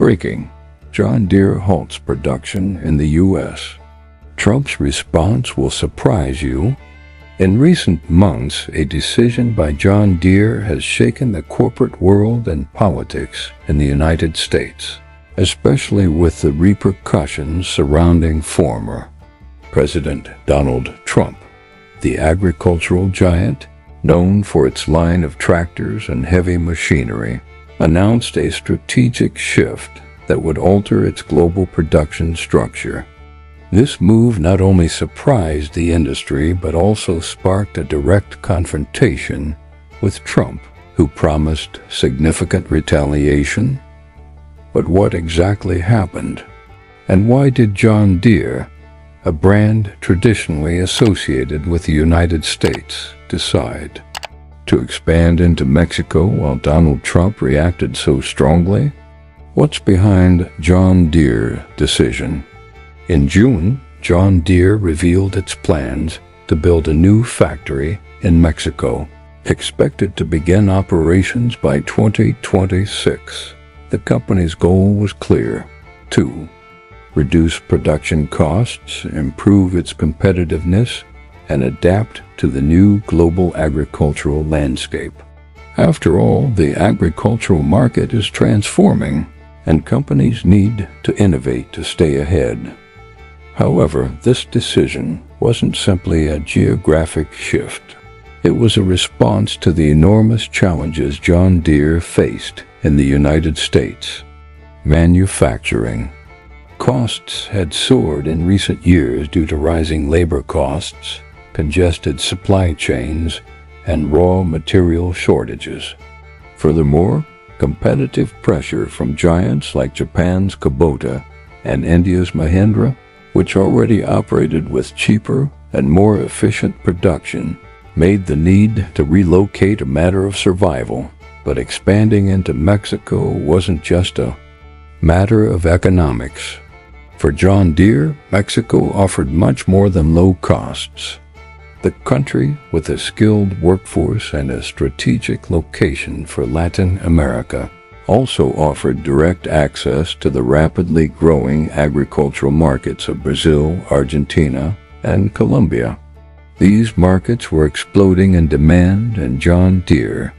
Breaking: John Deere halts production in the U.S. Trump's response will surprise you. In recent months, a decision by John Deere has shaken the corporate world and politics in the United States, especially with the repercussions surrounding former President Donald Trump. The agricultural giant, known for its line of tractors and heavy machinery, announced a strategic shift that would alter its global production structure. This move not only surprised the industry but also sparked a direct confrontation with Trump, who promised significant retaliation. But what exactly happened? And why did John Deere, a brand traditionally associated with the United States, decide to expand into Mexico while Donald Trump reacted so strongly? What's behind John Deere's decision? In June, John Deere revealed its plans to build a new factory in Mexico, expected to begin operations by 2026. The company's goal was clear: to reduce production costs, improve its competitiveness, and adapt to the new global agricultural landscape. After all, the agricultural market is transforming, and companies need to innovate to stay ahead. However, this decision wasn't simply a geographic shift. It was a response to the enormous challenges John Deere faced in the United States. Manufacturing costs had soared in recent years due to rising labor costs, congested supply chains, and raw material shortages. Furthermore, competitive pressure from giants like Japan's Kubota and India's Mahindra, which already operated with cheaper and more efficient production, made the need to relocate a matter of survival. But expanding into Mexico wasn't just a matter of economics. For John Deere, Mexico offered much more than low costs. The country, with a skilled workforce and a strategic location for Latin America, also offered direct access to the rapidly growing agricultural markets of Brazil, Argentina, and Colombia. These markets were exploding in demand, and John Deere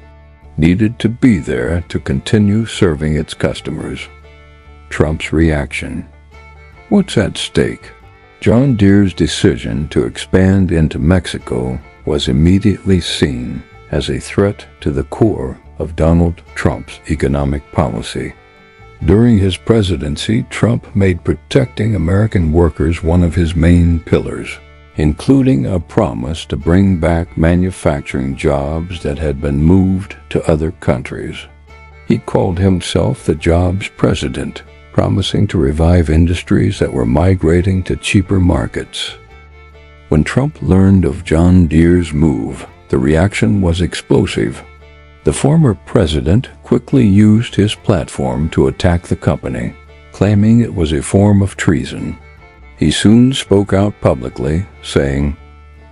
needed to be there to continue serving its customers. Trump's reaction. What's at stake? John Deere's decision to expand into Mexico was immediately seen as a threat to the core of Donald Trump's economic policy. During his presidency, Trump made protecting American workers one of his main pillars, including a promise to bring back manufacturing jobs that had been moved to other countries. He called himself the jobs president, promising to revive industries that were migrating to cheaper markets. When Trump learned of John Deere's move, the reaction was explosive. The former president quickly used his platform to attack the company, claiming it was a form of treason. He soon spoke out publicly, saying,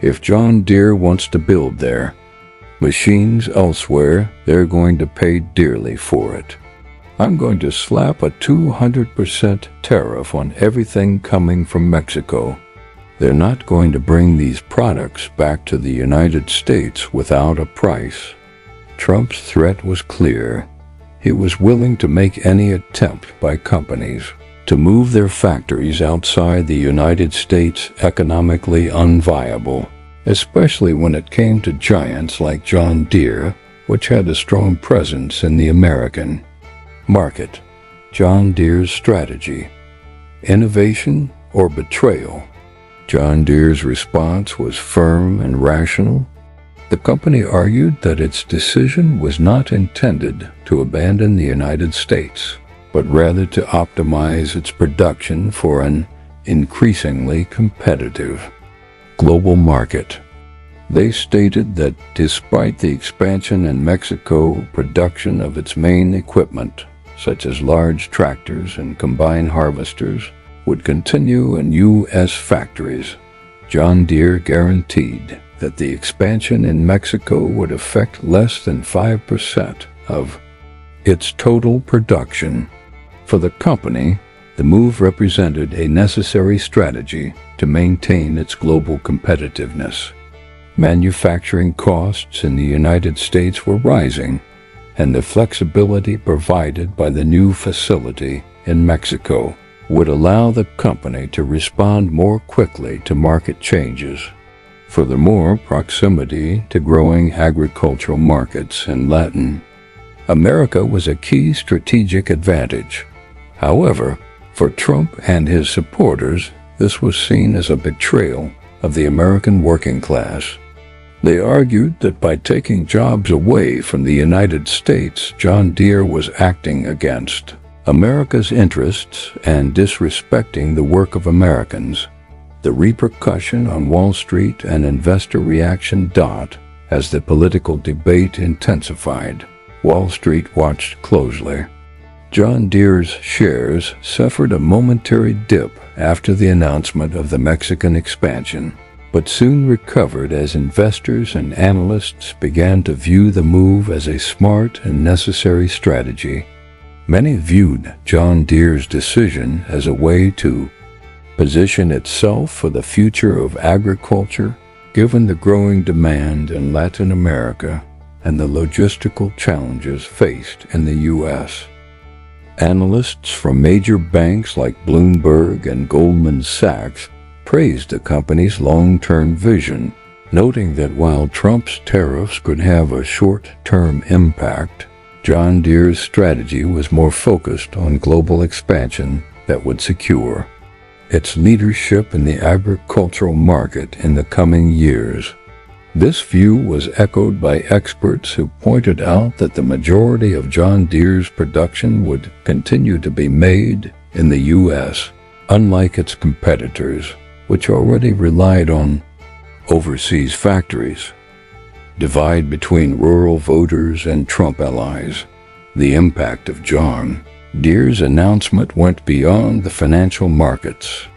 "If John Deere wants to build their machines elsewhere, they're going to pay dearly for it. I'm going to slap a 200% tariff on everything coming from Mexico. They're not going to bring these products back to the United States without a price." Trump's threat was clear. He was willing to make any attempt by companies to move their factories outside the United States economically unviable, especially when it came to giants like John Deere, which had a strong presence in the American market. John Deere's strategy: innovation or betrayal? John Deere's response was firm and rational. The company argued that its decision was not intended to abandon the United States, but rather to optimize its production for an increasingly competitive global market. They stated that despite the expansion in Mexico, production of its main equipment, such as large tractors and combine harvesters, would continue in U.S. factories. John Deere guaranteed that the expansion in Mexico would affect less than 5% of its total production. For the company, the move represented a necessary strategy to maintain its global competitiveness. Manufacturing costs in the United States were rising, and the flexibility provided by the new facility in Mexico would allow the company to respond more quickly to market changes. Furthermore, proximity to growing agricultural markets in Latin America was a key strategic advantage. However, for Trump and his supporters, this was seen as a betrayal of the American working class. They argued that by taking jobs away from the United States, John Deere was acting against America's interests and disrespecting the work of Americans. The repercussion on Wall Street and investor reaction as the political debate intensified. Wall Street watched closely. John Deere's shares suffered a momentary dip after the announcement of the Mexican expansion, but soon recovered as investors and analysts began to view the move as a smart and necessary strategy. Many viewed John Deere's decision as a way to position itself for the future of agriculture, given the growing demand in Latin America and the logistical challenges faced in the U.S. Analysts from major banks like Bloomberg and Goldman Sachs praised the company's long-term vision, noting that while Trump's tariffs could have a short-term impact, John Deere's strategy was more focused on global expansion that would secure its leadership in the agricultural market in the coming years. This view was echoed by experts who pointed out that the majority of John Deere's production would continue to be made in the U.S., unlike its competitors, which already relied on overseas factories. Divide between rural voters and Trump allies. The impact of John Deere's announcement went beyond the financial markets.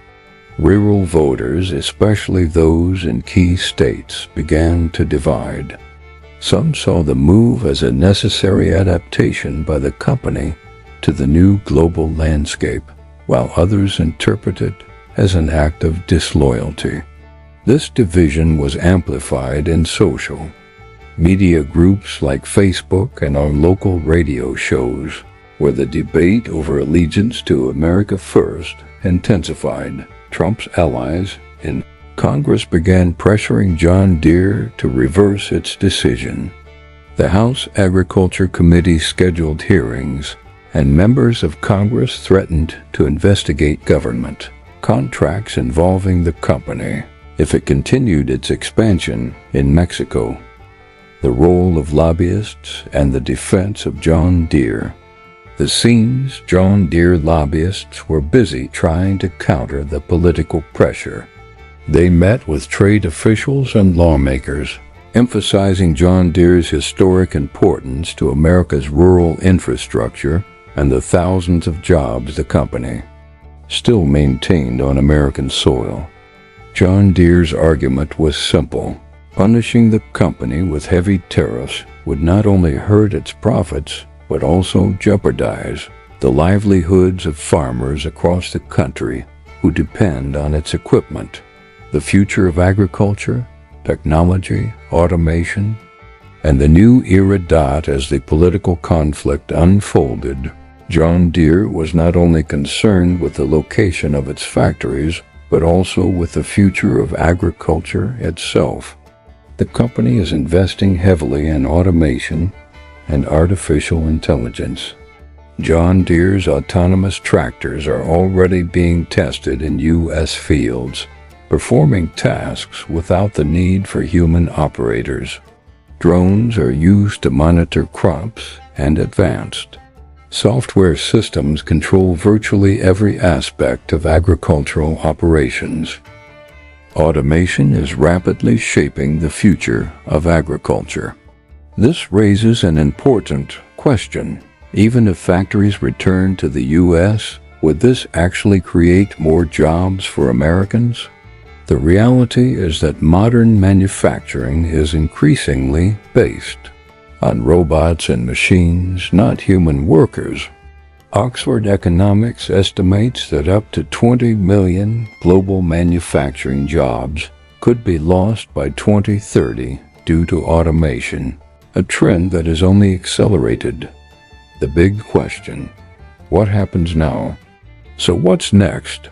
Rural voters, especially those in key states, began to divide. Some saw the move as a necessary adaptation by the company to the new global landscape, while others interpreted it as an act of disloyalty. This division was amplified in social media groups like Facebook and on local radio shows, where the debate over allegiance to America First intensified. Trump's allies in Congress began pressuring John Deere to reverse its decision. The House Agriculture Committee scheduled hearings, and members of Congress threatened to investigate government contracts involving the company if it continued its expansion in Mexico. The role of lobbyists and the defense of John Deere. The scenes, John Deere lobbyists were busy trying to counter the political pressure. They met with trade officials and lawmakers, emphasizing John Deere's historic importance to America's rural infrastructure and the thousands of jobs the company still maintained on American soil. John Deere's argument was simple. Punishing the company with heavy tariffs would not only hurt its profits, but also jeopardize the livelihoods of farmers across the country who depend on its equipment. The future of agriculture, technology, automation, and the new era. As the political conflict unfolded, John Deere was not only concerned with the location of its factories, but also with the future of agriculture itself. The company is investing heavily in automation and artificial intelligence. John Deere's autonomous tractors are already being tested in U.S. fields, performing tasks without the need for human operators. Drones are used to monitor crops, and advanced software systems control virtually every aspect of agricultural operations. Automation is rapidly shaping the future of agriculture. This raises an important question. Even if factories return to the U.S., would this actually create more jobs for Americans? The reality is that modern manufacturing is increasingly based on robots and machines, not human workers. Oxford Economics estimates that up to 20 million global manufacturing jobs could be lost by 2030 due to automation, a trend that has only accelerated. The big question: what happens now? So what's next?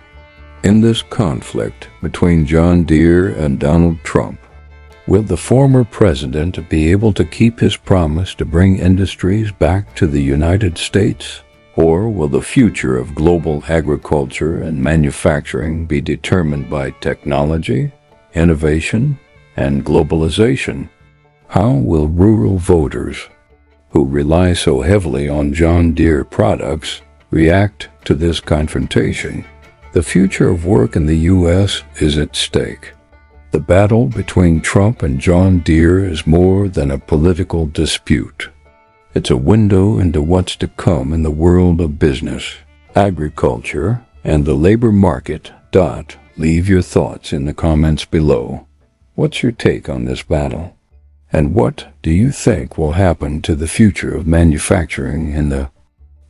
In this conflict between John Deere and Donald Trump, will the former president be able to keep his promise to bring industries back to the United States? Or will the future of global agriculture and manufacturing be determined by technology, innovation, and globalization? How will rural voters, who rely so heavily on John Deere products, react to this confrontation? The future of work in the U.S. is at stake. The battle between Trump and John Deere is more than a political dispute. It's a window into what's to come in the world of business, agriculture, and the labor market. Leave your thoughts in the comments below. What's your take on this battle? And what do you think will happen to the future of manufacturing in the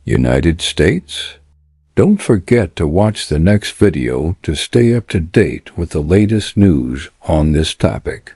United States? Don't forget to watch the next video to stay up to date with the latest news on this topic.